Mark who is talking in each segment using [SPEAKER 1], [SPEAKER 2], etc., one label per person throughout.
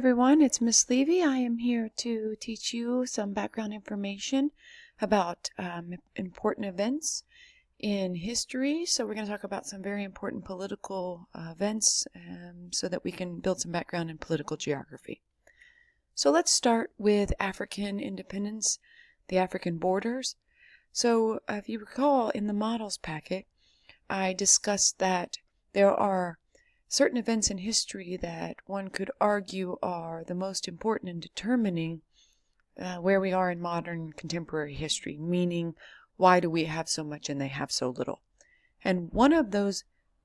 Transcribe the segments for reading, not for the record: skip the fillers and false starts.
[SPEAKER 1] everyone, it's Miss Levy. I am here to teach you some background information about important events in history. So we're going to talk about some very important political events so that we can build some background in political geography. So let's start with African independence, the African borders. So if you recall in the models packet, I discussed that there are certain events in history that one could argue are the most important in determining where we are in modern contemporary history, meaning why do we have so much and they have so little. And one of those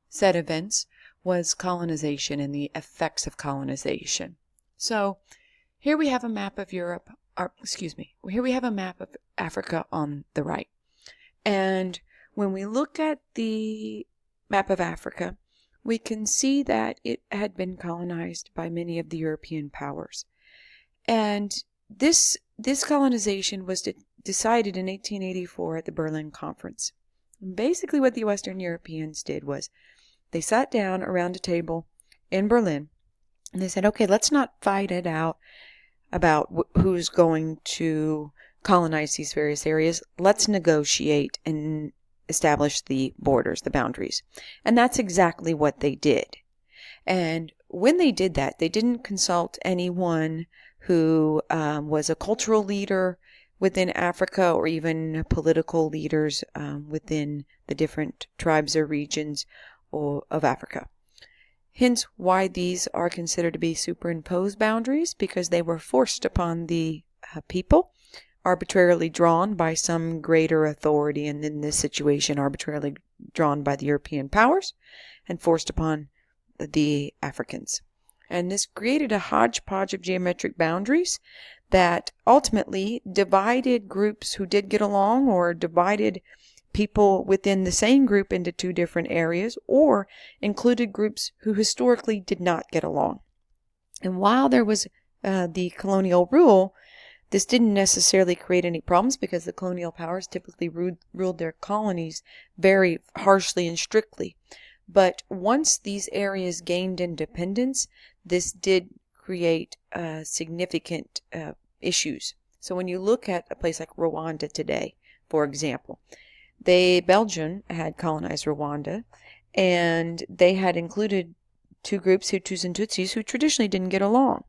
[SPEAKER 1] said events was colonization and the effects of colonization. So here we have a map of Europe, here we have a map of Africa on the right. And when we look at the map of Africa, we can see that it had been colonized by many of the European powers. And this colonization was decided in 1884 at the Berlin Conference. And basically what the Western Europeans did was they sat down around a table in Berlin and they said, okay, let's not fight it out about who's going to colonize these various areas. Let's negotiate and establish the borders, the boundaries. And that's exactly what they did. And when they did that, they didn't consult anyone who was a cultural leader within Africa or even political leaders within the different tribes or regions of Africa. Hence why these are considered to be superimposed boundaries, because they were forced upon the people, arbitrarily drawn by some greater authority, and in this situation arbitrarily drawn by the European powers and forced upon the Africans. And this created a hodgepodge of geometric boundaries that ultimately divided groups who did get along, or divided people within the same group into two different areas, or included groups who historically did not get along. And while there was the colonial rule, this didn't necessarily create any problems, because the colonial powers typically ruled their colonies very harshly and strictly. But once these areas gained independence, this did create significant issues. So when you look at a place like Rwanda today, for example, Belgium had colonized Rwanda, and they had included two groups, Hutus and Tutsis, who traditionally didn't get along.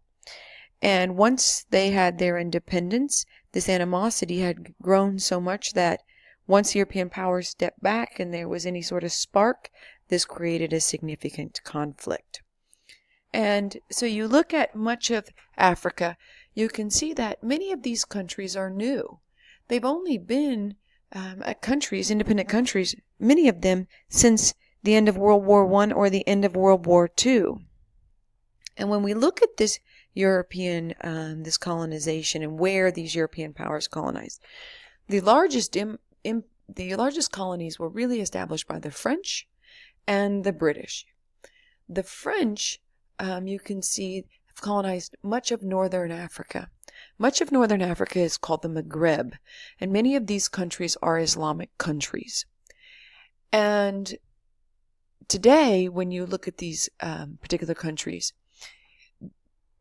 [SPEAKER 1] And once they had their independence, this animosity had grown so much that once European powers stepped back and there was any sort of spark, this created a significant conflict. And so you look at much of Africa, you can see that many of these countries are new. They've only been independent countries, many of them since the end of World War I or the end of World War II. And when we look at this European, this colonization and where these European powers colonized, the largest colonies were really established by the French and the British. The French, you can see, have colonized much of northern Africa. Much of northern Africa is called the Maghreb, and many of these countries are Islamic countries. And today, when you look at these particular countries,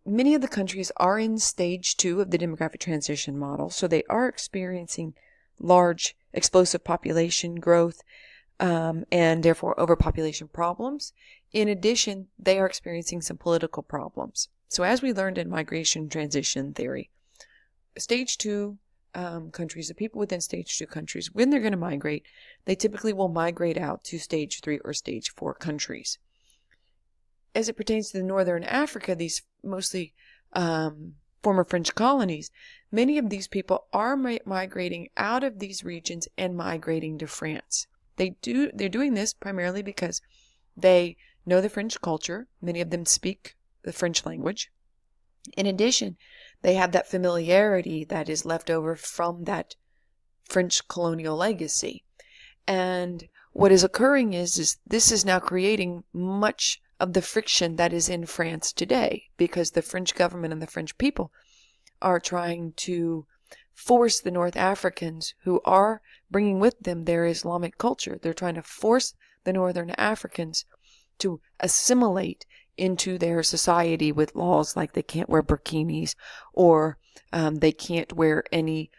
[SPEAKER 1] many of the countries are in stage 2 of the demographic transition model, so they are experiencing large explosive population growth and therefore overpopulation problems. In addition, they are experiencing some political problems. So as we learned in migration transition theory, stage 2 countries, the people within stage 2 countries, when they're going to migrate, they typically will migrate out to stage 3 or stage 4 countries. As it pertains to the northern Africa, these mostly former French colonies, many of these people are migrating out of these regions and migrating to France. They're doing this primarily because they know the French culture. Many of them speak the French language. In addition, they have that familiarity that is left over from that French colonial legacy. And what is occurring is this is now creating much of the friction that is in France today, because the French government and the French people are trying to force the North Africans, who are bringing with them their Islamic culture, they're trying to force the Northern Africans to assimilate into their society with laws like they can't wear bikinis, or they can't wear any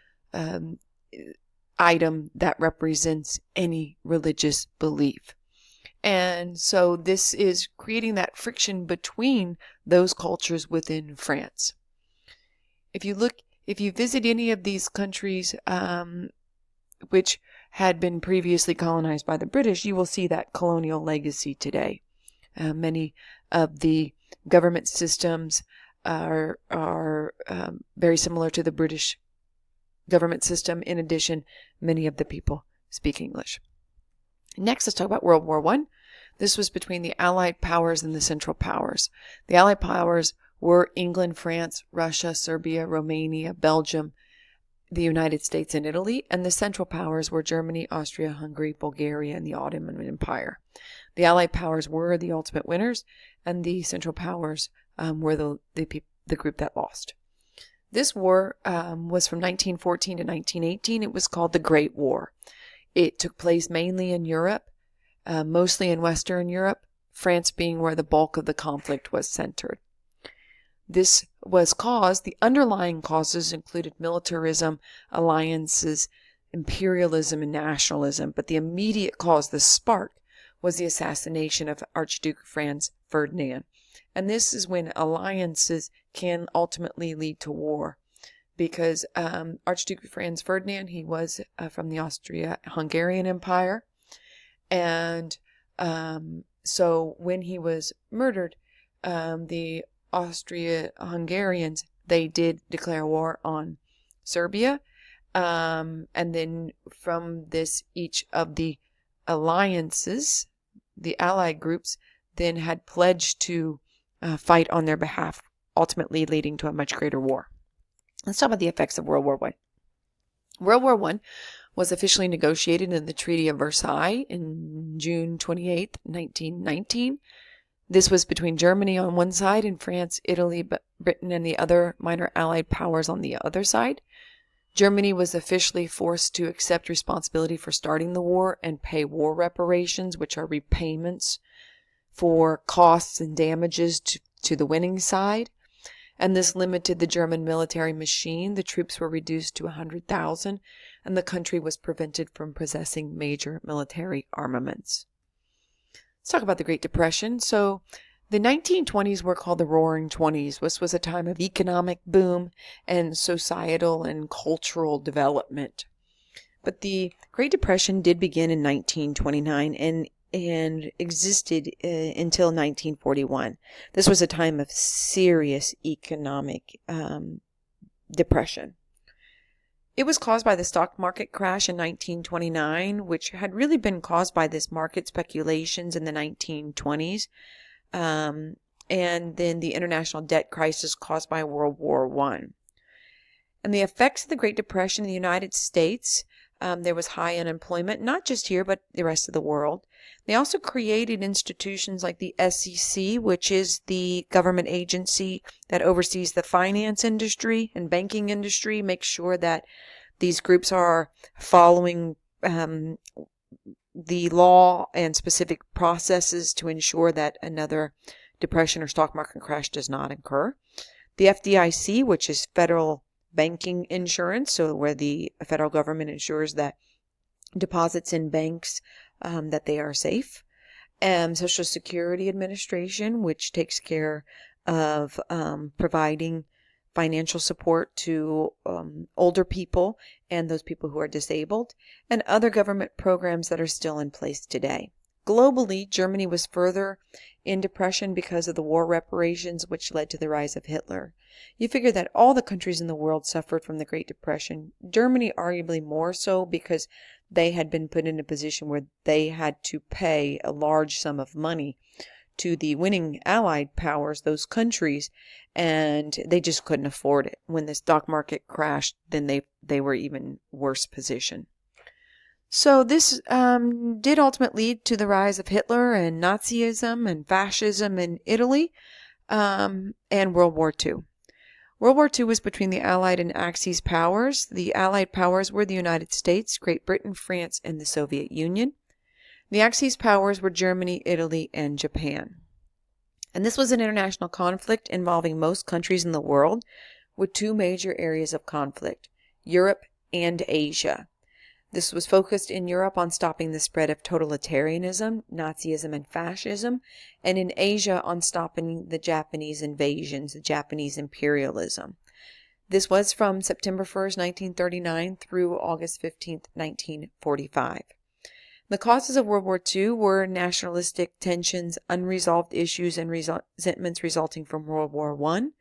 [SPEAKER 1] item that represents any religious belief. And so this is creating that friction between those cultures within France. If you visit any of these countries, which had been previously colonized by the British, you will see that colonial legacy today. Many of the government systems are very similar to the British government system. In addition, many of the people speak English. Next, let's talk about World War I. This was between the Allied powers and the Central Powers. The Allied powers were England, France, Russia, Serbia, Romania, Belgium, the United States, and Italy. And the Central Powers were Germany, Austria, Hungary, Bulgaria, and the Ottoman Empire. The Allied powers were the ultimate winners, and the Central Powers were the group that lost. This war was from 1914 to 1918. It was called the Great War. It took place mainly in Europe, mostly in Western Europe, France being where the bulk of the conflict was centered. This was the underlying causes included militarism, alliances, imperialism, and nationalism. But the immediate cause, the spark, was the assassination of Archduke Franz Ferdinand. And this is when alliances can ultimately lead to war. Because Archduke Franz Ferdinand, he was from the Austria-Hungarian Empire. And so when he was murdered, the Austria-Hungarians, they did declare war on Serbia. And then from this, each of the alliances, the allied groups, then had pledged to fight on their behalf, ultimately leading to a much greater war. Let's talk about the effects of World War I. World War I was officially negotiated in the Treaty of Versailles in June 28, 1919. This was between Germany on one side and France, Italy, Britain, and the other minor allied powers on the other side. Germany was officially forced to accept responsibility for starting the war and pay war reparations, which are repayments for costs and damages to the winning side. And this limited the German military machine. The troops were reduced to 100,000, and the country was prevented from possessing major military armaments. Let's talk about the Great Depression. So the 1920s were called the Roaring Twenties. This was a time of economic boom and societal and cultural development. But the Great Depression did begin in 1929 and existed until 1941. This was a time of serious economic depression. It was caused by the stock market crash in 1929, which had really been caused by this market speculations in the 1920s, and then the international debt crisis caused by World War I. And the effects of the Great Depression in the United States, there was high unemployment, not just here, but the rest of the world. They also created institutions like the SEC, which is the government agency that oversees the finance industry and banking industry, makes sure that these groups are following the law and specific processes to ensure that another depression or stock market crash does not occur. The FDIC, which is federal banking insurance, so where the federal government ensures that deposits in banks, that they are safe. Social Security Administration, which takes care of providing financial support to older people and those people who are disabled, and other government programs that are still in place today. Globally, Germany was further in depression because of the war reparations, which led to the rise of Hitler. You figure that all the countries in the world suffered from the Great Depression. Germany arguably more so because they had been put in a position where they had to pay a large sum of money to the winning allied powers, those countries, and they just couldn't afford it. When the stock market crashed, then they were even worse position. So this did ultimately lead to the rise of Hitler and Nazism and fascism in Italy, and World War II. World War II was between the Allied and Axis powers. The Allied powers were the United States, Great Britain, France, and the Soviet Union. The Axis powers were Germany, Italy, and Japan. And this was an international conflict involving most countries in the world, with two major areas of conflict, Europe and Asia. This was focused in Europe on stopping the spread of totalitarianism, Nazism, and fascism, and in Asia on stopping the Japanese invasions, the Japanese imperialism. This was from September 1st, 1939 through August 15th, 1945. The causes of World War II were nationalistic tensions, unresolved issues, and resentments resulting from World War I,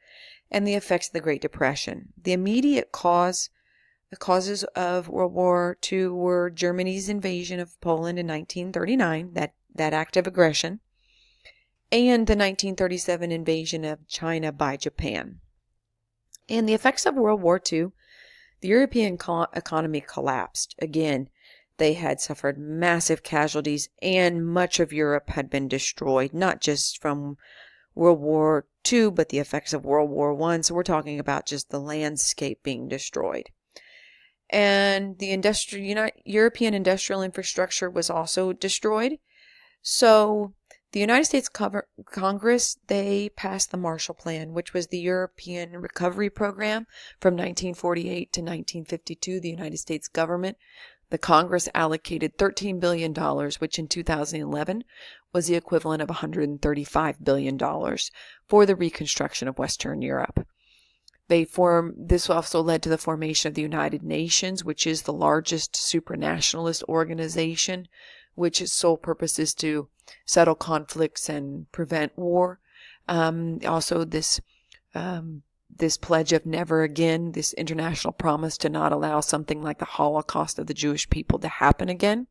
[SPEAKER 1] and the effects of the Great Depression. The immediate causes of World War II were Germany's invasion of Poland in 1939, that act of aggression, and the 1937 invasion of China by Japan. And the effects of World War II, the European economy collapsed. Again, they had suffered massive casualties, and much of Europe had been destroyed, not just from World War II, but the effects of World War I. So we're talking about just the landscape being destroyed. And the European industrial infrastructure was also destroyed. So the United States Congress, they passed the Marshall Plan, which was the European Recovery Program from 1948 to 1952. The United States government, the Congress allocated $13 billion, which in 2011 was the equivalent of $135 billion for the reconstruction of Western Europe. This also led to the formation of the United Nations, which is the largest supranationalist organization, which its sole purpose is to settle conflicts and prevent war. Also, this pledge of never again, this international promise to not allow something like the Holocaust of the Jewish people to happen again.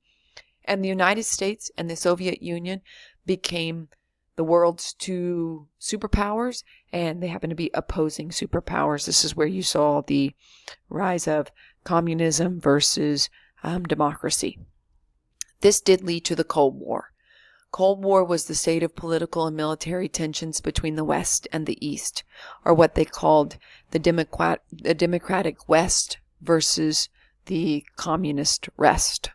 [SPEAKER 1] And the United States and the Soviet Union became the world's two superpowers, and they happen to be opposing superpowers. This is where you saw the rise of communism versus democracy. This did lead to the Cold War. Cold War was the state of political and military tensions between the West and the East, or what they called the democratic West versus the communist rest.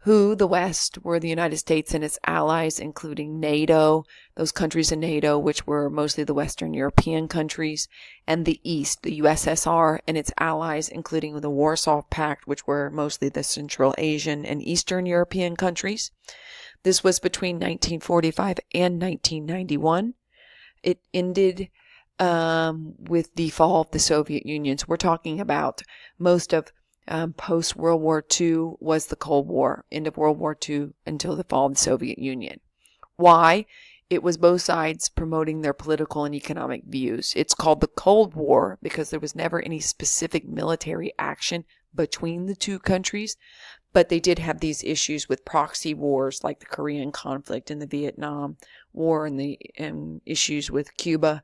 [SPEAKER 1] The West, were the United States and its allies, including NATO, those countries in NATO, which were mostly the Western European countries, and the East, the USSR and its allies, including the Warsaw Pact, which were mostly the Central Asian and Eastern European countries. This was between 1945 and 1991. It ended with the fall of the Soviet Union. So we're talking about most of post-World War II was the Cold War, end of World War II until the fall of the Soviet Union. Why? It was both sides promoting their political and economic views. It's called the Cold War because there was never any specific military action between the two countries, but they did have these issues with proxy wars like the Korean conflict and the Vietnam War and issues with Cuba,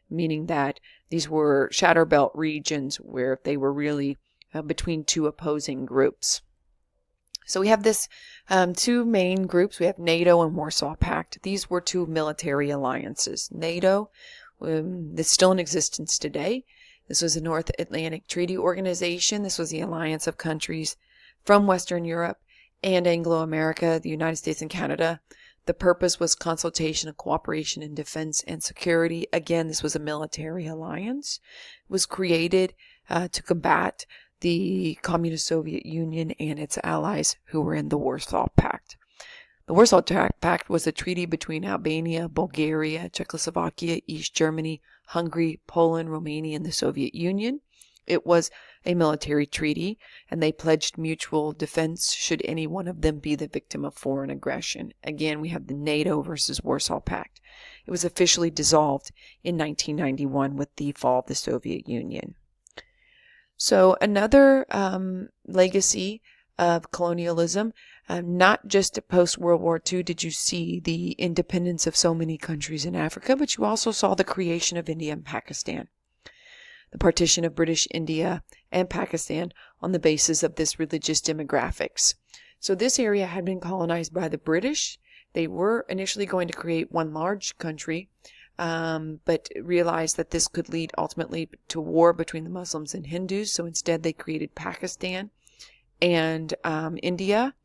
[SPEAKER 1] meaning that these were shadow belt regions where they were really between two opposing groups. So we have this two main groups. We have NATO and Warsaw Pact. These were two military alliances. NATO, that's still in existence today. This was the North Atlantic Treaty Organization. This was the alliance of countries from Western Europe and Anglo-America, the United States and Canada. The purpose was consultation and cooperation in defense and security. Again, this was a military alliance. It was created to combat the Communist Soviet Union and its allies who were in the Warsaw Pact. The Warsaw Pact was a treaty between Albania, Bulgaria, Czechoslovakia, East Germany, Hungary, Poland, Romania, and the Soviet Union. It was a military treaty, and they pledged mutual defense should any one of them be the victim of foreign aggression. Again, we have the NATO versus Warsaw Pact. It was officially dissolved in 1991 with the fall of the Soviet Union. So another legacy of colonialism, not just post-World War II did you see the independence of so many countries in Africa, but you also saw the creation of India and Pakistan. The partition of British India and Pakistan on the basis of this religious demographics. So this area had been colonized by the British. They were initially going to create one large country, but realized that this could lead ultimately to war between the Muslims and Hindus. So instead they created Pakistan and India.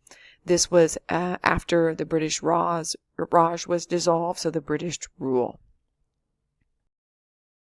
[SPEAKER 1] This was after the British Raj was dissolved, so the British rule.